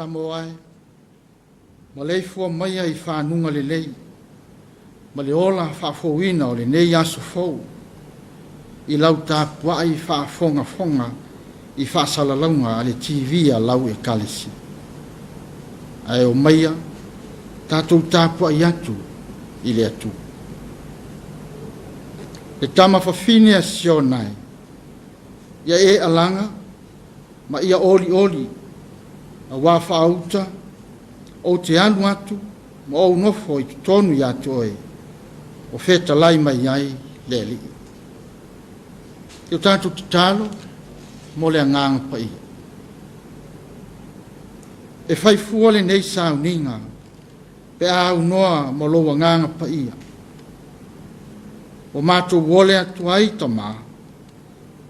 Samoa ma lei fua mai ai whanunga le lei ma le ola whafowina o le nei aso fau i lau tāpua ai whafonga i whasalalaunga a le TV a lau e kalesi ai o maia tātou tāpua i atu i le atu le tama whawhine a sionai ia e alanga ma ia oli a wā whaauta o te anu atu ma o nofo i tonu i atu oe o wheta lai mai ai le li. Teo tātou te talo mo le anganga pa ia. E whai fuole nei sauninga pe au noa mo lo anganga pa ia. O mātou wole atu ai tama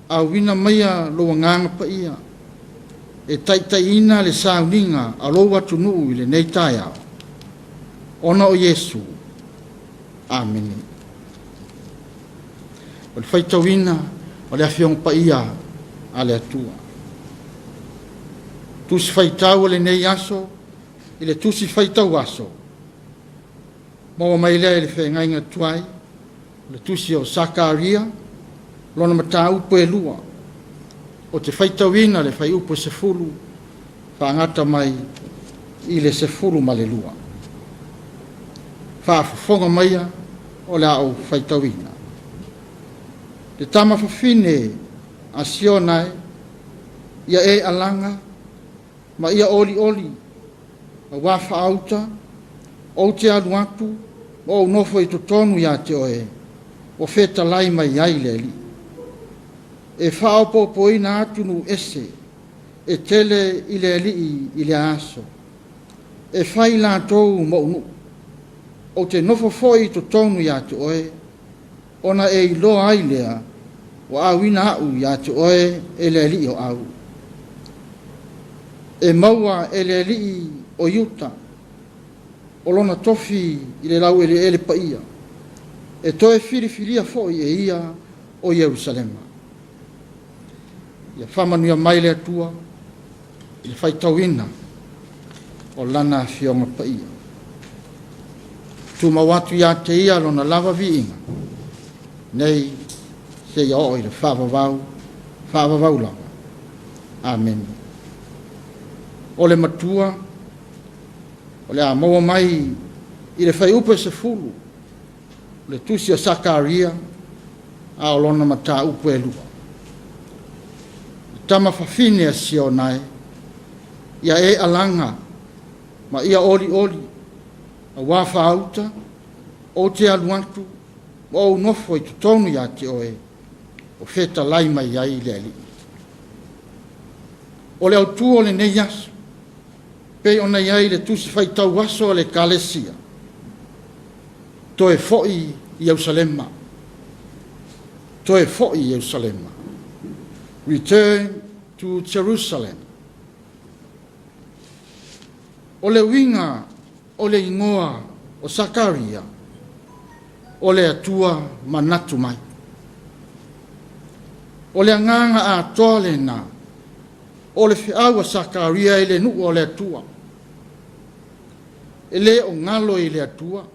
au wina maia lo anganga pa ia. E taitaina le sauninga a lo atu nuu i le nei tai au. Ona o Yesu. Amen. O le whaitawina o le awhiong pa ia a le atua. Tusi whaitau le nei aso i le tusi whaitau aso. Maua mai lea le whaingainga tuai le tusi o Sakaria lona mata upo e lua. O te whaitawina le whai upo se fulu whaangata mai i le se fulu ma le lua. Whaafafonga maia o le au whaitawina. Te tama whawhine a sionai ia e alanga ma ia oli a wafa auta o te anu atu o nofo i totonu ia te oe o feta lai mai ai le li. E whaopopoina atu nu ese e tele i le li i le aso. E whai la tou mo unu o te nofo foi to tonu ia te oe, ona e ilo ai lea, o awina au ia te oe e le li o au. E maua e le li o yuta, o lona tofi i le lau ele pa ia, e toe filifilia foi e ia o Yerusalema. Ia whamanuia mai le atua, i le whaitawina o lana fionga pa ia. Tuma watu ia te ia lona lava viinga. Nei se ia o i le whaavavau lava. Amen. O le matua, o le a maua mai i le whai upe se fulu, le tusi o Sakaria, a o lona mata upe e lua. Tama whawhine a sionai, ia e alanga, ma ia oli, a wafa auta, o te aluantu, o nofo i tutonu ia te oe, o feta lai mai ai le ali. O le autu o le nei aso, pe ona iai le tusi whaitau aso le kalesia, toe foi i Yerusalema, toe foi i Yerusalema, return to Jerusalem. O le winga, o le ingoa o Sakaria, o le atua manatu mai. O le anganga a tole na, o le whiau a Sakaria i le nuu o le atua. E le o ngalo i le atua,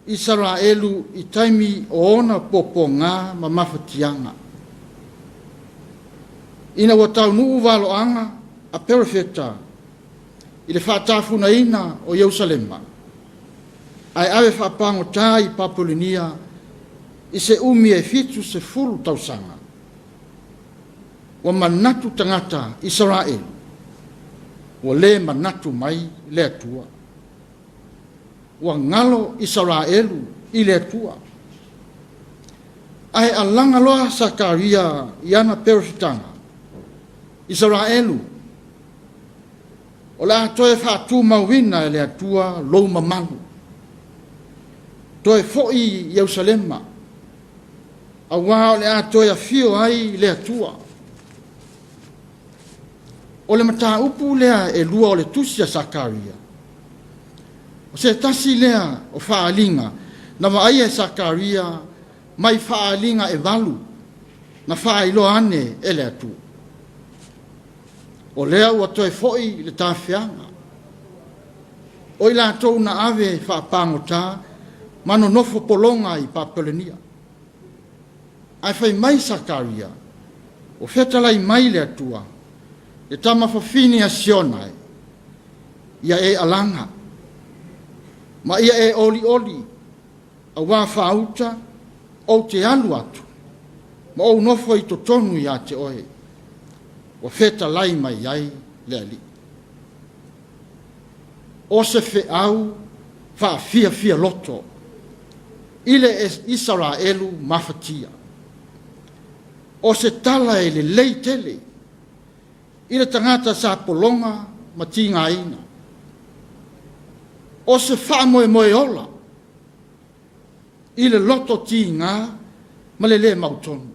Israelu i taimi o ona popo ngā ma mawhatianga. Ina wa tau nuu waloanga a perifeta, i le whaatafuna ina o Yerusalema. Ai awe whaapango tā i Papulinia i se umi e fitu se furu tausanga. Wa manatu tangata Israel. Wa le manatu mai le atua. Wa ngalo Israelu i le atua. Ai alanga loa Sakaria i ana perifitanga. Israelu. O la toe whaatu mawina e le atua lou mamalu. Toe foi Yerusalema. A wā o le a toe a fio ai le atua. O le mata upu lea e lua o le tusi a Sakaria. O se tasi lea o whaalinga. Na maai e Sakaria mai whaalinga e walu. Na whailo ane e le atua. O lea ua toe fo'i le tawhianga. O i lātou na ave whaapangota, mano nofo polonga i Papelenia. Ai whai mai Sakaria, o whetalai mai le atua, e tama whawhini a sionai, ia e alanga, ma ia e oli oli, a wā whauta, o te alu atu, ma o nofo i to tonu i a te oe, o whetalai mai ai le ali. O se wheau, wha fia loto, ile Israelu mafatia. O se tala e le leitele, ile tangata sa polonga ma tinga ina. O se wha moe ola, ile loto tinga ma le mautonu.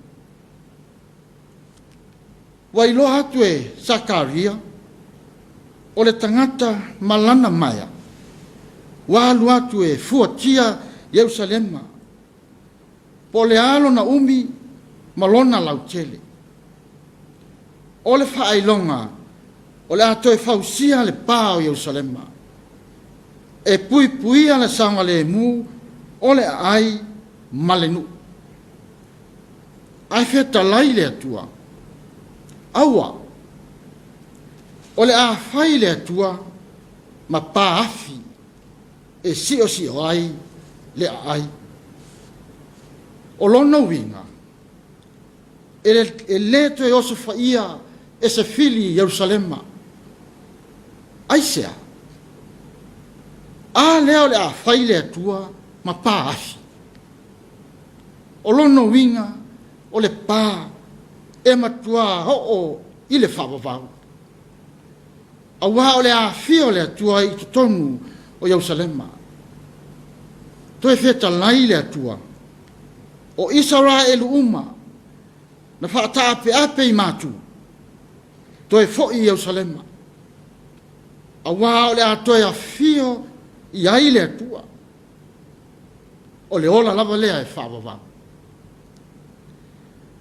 Wailo hatu e Sakaria, o le tangata malana maya, walu atu e fuatia Yerusalema, po le alo na umi malona lautele. O le whaailonga, o le ato e fausia le pāo Yerusalema, e pui le sanga le mu, o le ai malenu. Ai feta lai le atua, aua, o le a fai le atua, ma pā afi, e si o ai, le ai. O lona winga, e leto e oso faia, e se fili Yerusalema. Ai sea, a leo le a fai le atua, ma pā afi. O lona winga, o le pā, e matua o i le whawawau. A wā o le a fio le atua i tonu o Yerusalema. Toi feta lai le atua. O Israelu uma, na whaata ape i mātu. Toi fo i Yerusalema. A wā o le a toi a fio i ai le atua. O le ola lava lea e whawawau.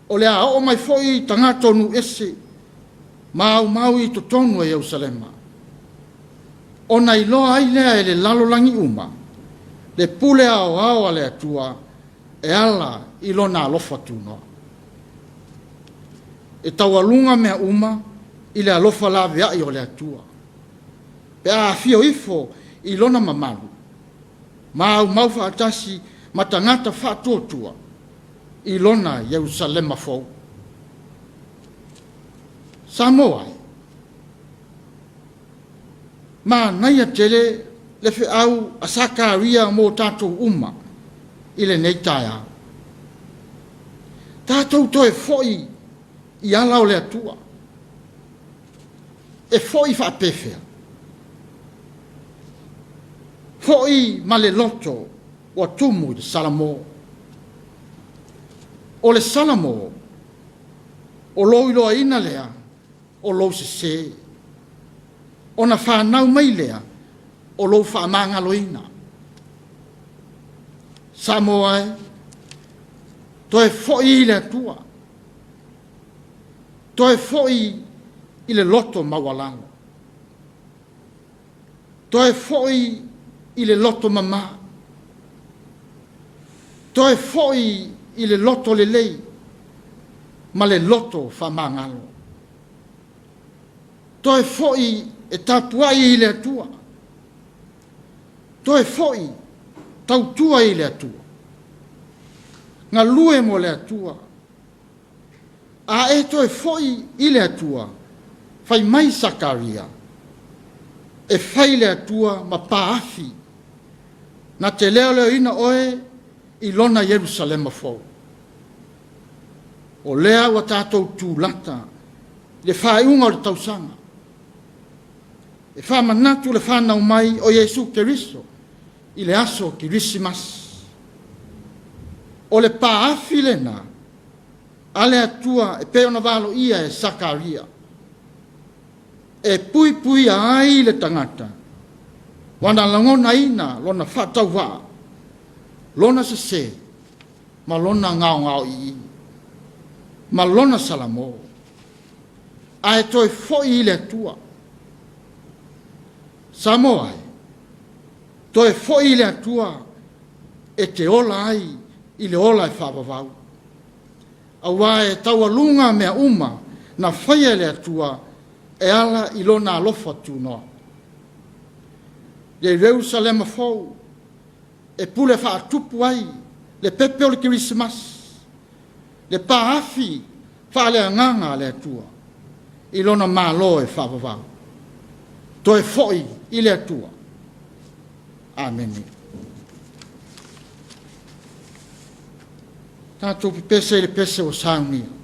O le a o mai fo i tangatonu ese, mau i to tonu e Yerusalema. O nei loa ai lea e le lalolangi uma, le pule ao le atua, e ala i lona alofa tunoa. E taualunga mea uma, i le alofa la vea i o le atua. Pe a fio ifo i lona mamalu. Mau whaatasi, matangata whaatuatua, i lona Yerusalema fau. Samoa. Ma naia tele le au a Sakaria mo tātou uma i le neitaia. Tātou toi foi i ala o le atua. E foi whaapewhea. Foi ma le loto o tumu i le Salamo. O le Salamo, o loi loa ina lea, o lou se. O na whanau mai lea, o lou whaamanga loina. Samoa e, toe foi i le atua. Toe foi i le loto maualango. Toe foi i le loto mama. Toe foi i le loto le lei, ma le loto whamangalo. Toe foi e tapuai i le atua. Toe foi tautua i le atua. Ngā lue mo le atua. A e toe foi i le atua, fai mai Sakaria. E fai le atua ma paafi. Na te leo ina oe, i lona Yerusalema fau. O lea wa tātou tūlata, le whaeunga o le tausanga. E whamanatu le whanau mai o Jesu Keriso, i le aso Kirisimas. O le paafi lena, a le atua e peona valo ia e Sakaria. E pui ai le tangata, wana langona ina lona whatau waa, lona se, ma lona ngao i, ma lona salamo. Ae toe fo'i i le atua. Samoa ai. Toe fo'i i le atua e te ola ai i le ola e whapavau. Aua e taualunga mea uma na whaia le atua e ala i lona alofa tūnoa. Le Jerusalema fau e pule whaatupu ai le pepe o le Christmas, le paafi wha le anganga le atua i lona malo e whapavau. Toe fo'i i le atua. Amen. Tātou pese le pese o saunia.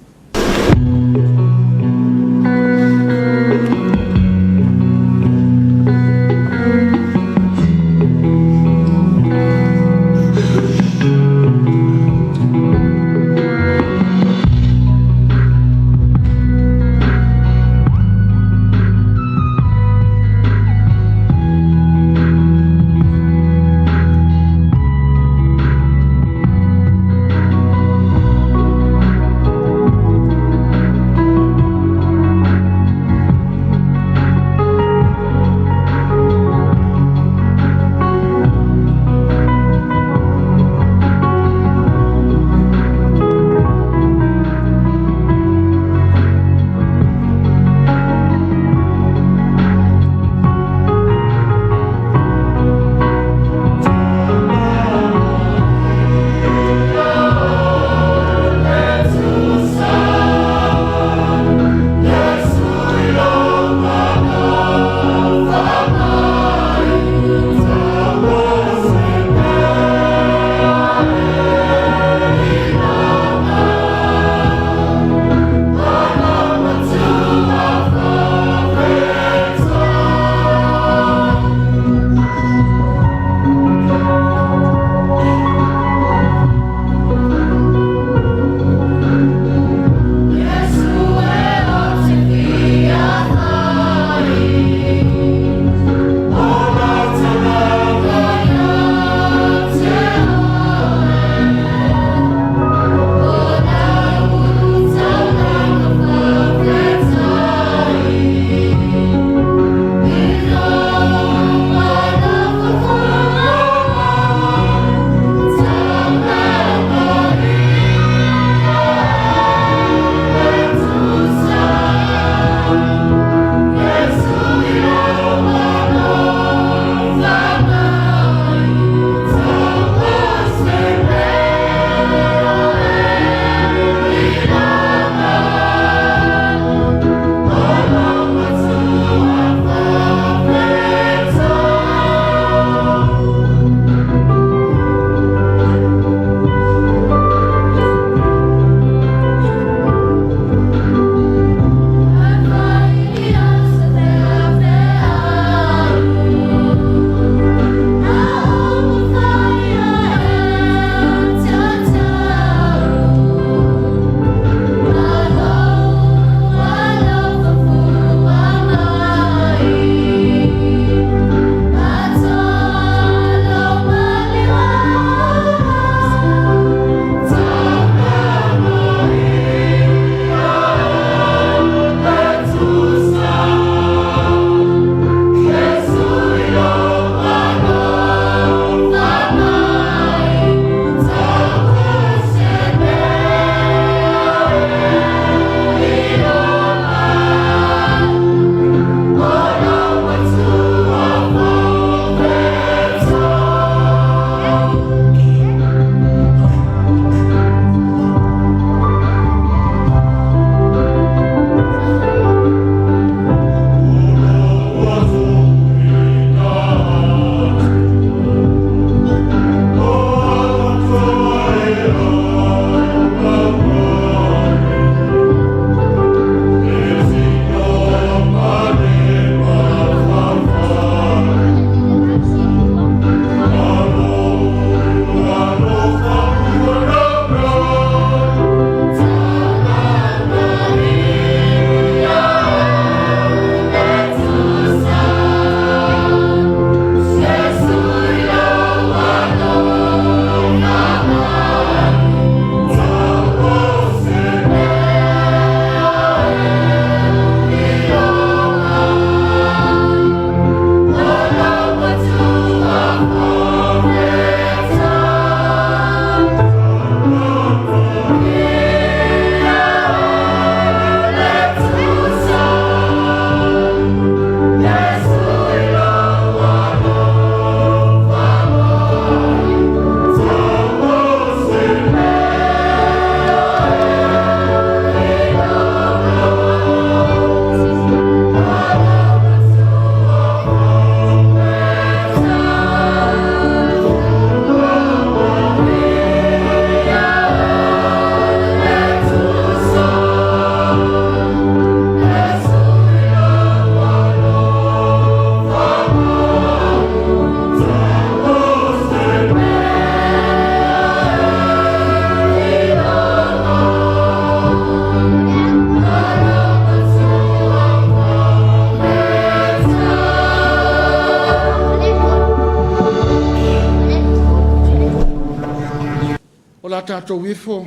tātou wifo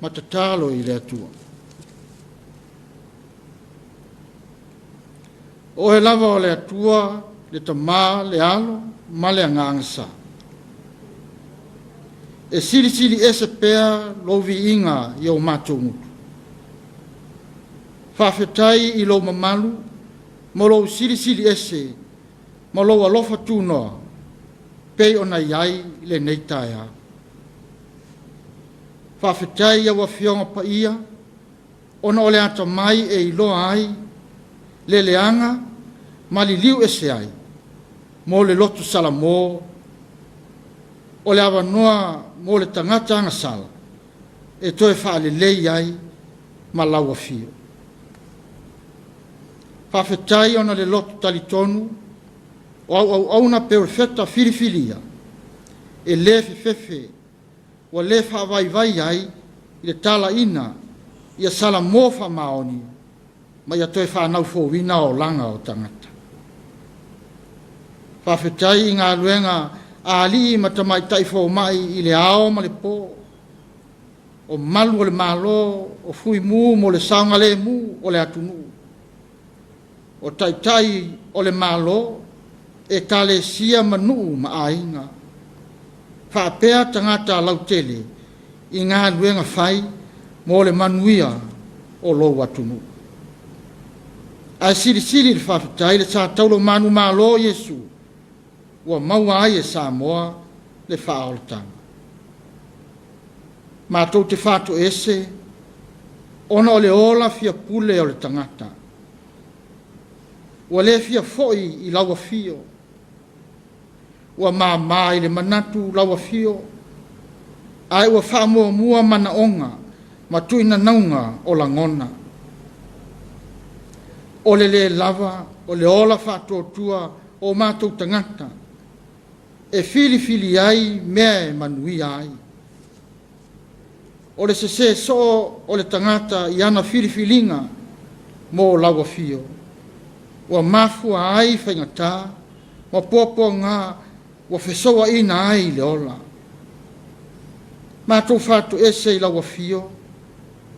matatalo i le atua. O he lava o le atua, le tamā, le alo, ma le angangasa. E sili ese pea lovi inga i o mātou mutu. Whawhetai i lo mamalu, mo lo sili ese, mo lo alofa tūnoa, pei ona iai le neitaia. Whawhetai au a whionga pa ia, ona ole ata mai e iloa ai, le leanga, mali liu ese ai, mo le lotu sala mō, o le awa noa mo le tangata anga sala, e toe whaale lei ai, ma laua fio. Whawhetai ona le lotu talitonu, o au auna peo feta filifilia, e le fefe, o le whawai ai, i le tala ina, ia sala mō wha maoni, ma ia toe whanau fōwina o langa o tangata. Whawhetai i ngā luenga a li ma tamai taifo mai i le ao ma le pō, o malu o le malo, o fui mu mo le saunga le mu o le atunu, o taitai o le malo, e kale sia manu ma ainga, whapea tangata lautele i ngā luenga whai mo le manuia o lo atunu. Ai sili le whawhetai le sa taulo manu malo Yesu, ua maua ai e Samoa le whaoltanga. Mātou te whātu ese, ona o le ola fia pule o le tangata. Ua le fia foi i laua fio. Ua māmā i le manatu laua fio. Ai ua whaamua mua mana onga, ma tuina naunga o langona. O le lava, o le ola whātotua o mātou tangata. E fili ai mea e manui ai. O le se so o le tangata i ana filifilinga mo laua fio. Ua mafua ai whaingata, ua popo ngā, ua whesoa ina ai le ola. Mātou whātu ese i laua fio,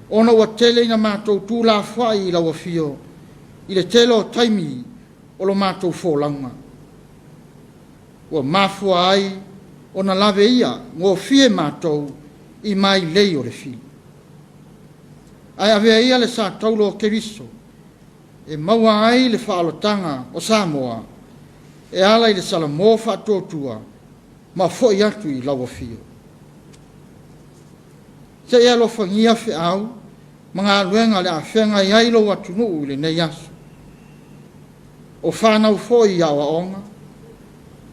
ona ua tele ina mātou tūla whai i laua fio, i le telo taimi o lo mātou fōlanga. Ua mafua ai, ona lave ia, ngō fie mātou, i mai lei o le fili. Ai avea ia le sa taulo o Keriso, e maua ai le whaalotanga o Samoa, e ala i le salamo whaatotua, ma foi atu i laua fio. Se ea lo whangia whi au, mga luenga le a whenga i ailo atunu i le nei asu. O whanau foi i awa onga,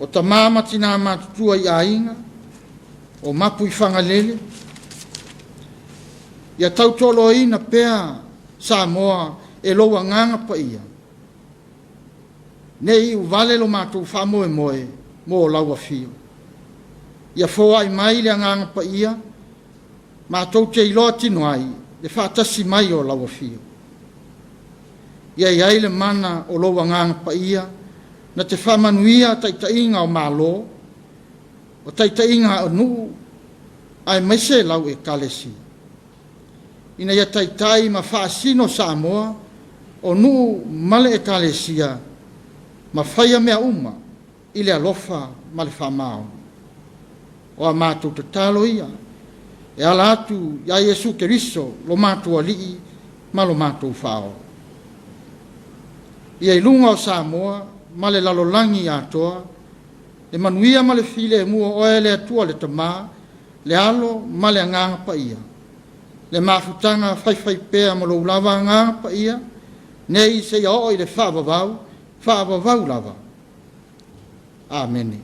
o ta mamati nā mātutua i ainga, o mapu i whangalele, ia tautolo ina pea Samoa e loa nganga pa ia. Nei u vale lo mātou whamoe moe mo laua fio. Ia fōa i mai le nganga pa ia, mātou te iloa tino ai, le whātasi mai o laua fio. Ia iai le mana o loa nganga pa ia, na te whamanuia taitainga o mālo, o taitainga o nuu, ai maise lau e kalesi. Ina ia taitai ma whaasino Samoa, o nuu male e kalesia, ma whaia mea uma, i le alofa ma le whamao. O a mātou te talo ia, e ala atu ia Yesu Keriso, lo mātou alii, ma lo mātou whao. Ia ilunga o Samoa, ma le lalolangi atoa, le manuia ma le file e mua oe le atua le tamā, le alo ma le anganga pa ia. Le mafutanga whaiwhai pēa ma lo ulawa anganga pa ia, nei se ia oi le whaavavau lava. Amen.